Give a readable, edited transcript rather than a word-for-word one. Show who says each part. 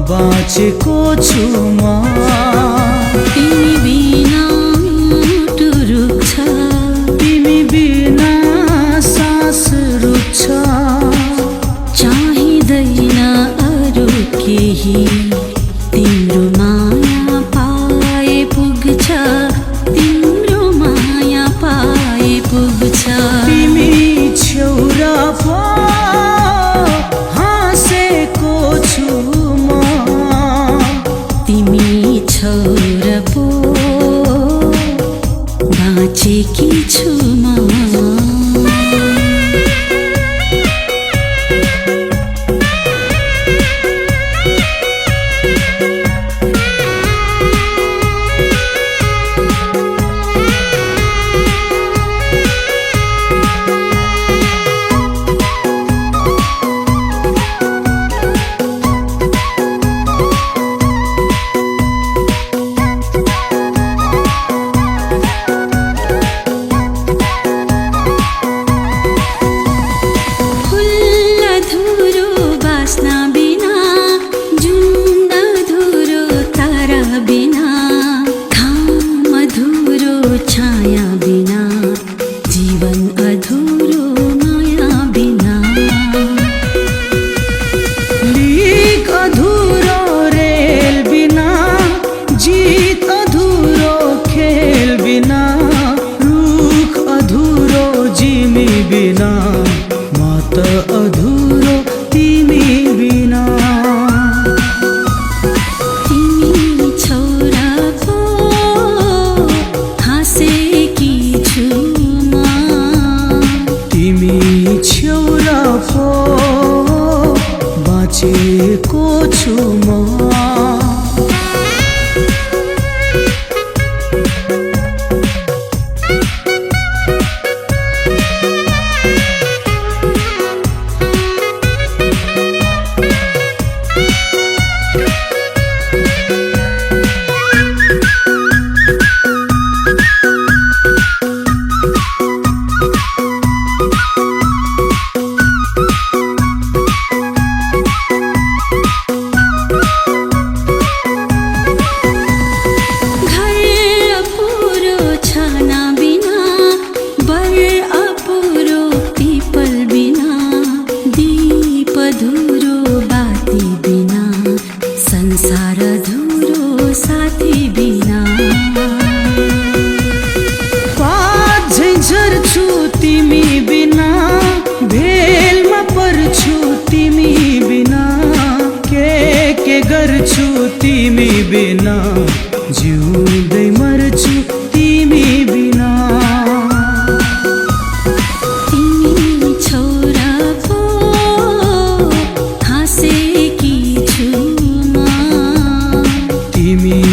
Speaker 1: बाँचेको छु म
Speaker 2: तिमी बिना रुक्छ
Speaker 1: तिमी बिना सास रुक्छ
Speaker 2: चाहिँदैन अरू केही तिम्रो माया पाए पुग्छ तिम्रो माया पाए पुग्छ
Speaker 1: तिमी छेउरा पो हाँसेको छु म
Speaker 2: तिमी छोरा पो बाँचेकी छु म
Speaker 1: बिना म त अधुरो तिमी बिना
Speaker 2: तिमी छोरा पो हाँसेकी छु म
Speaker 1: तिमी छेउरा पो बाँचेको छु म
Speaker 2: संसार अधुरो साथी बिना
Speaker 1: झर्छु तिमी बिना भेलमा पर्छु तिमी बिना के गर्छु तिमी बिना जिउँदै मर्छु तिमी बिना
Speaker 2: तिमी छोरा पो हाँसेकी छु म
Speaker 1: तिमी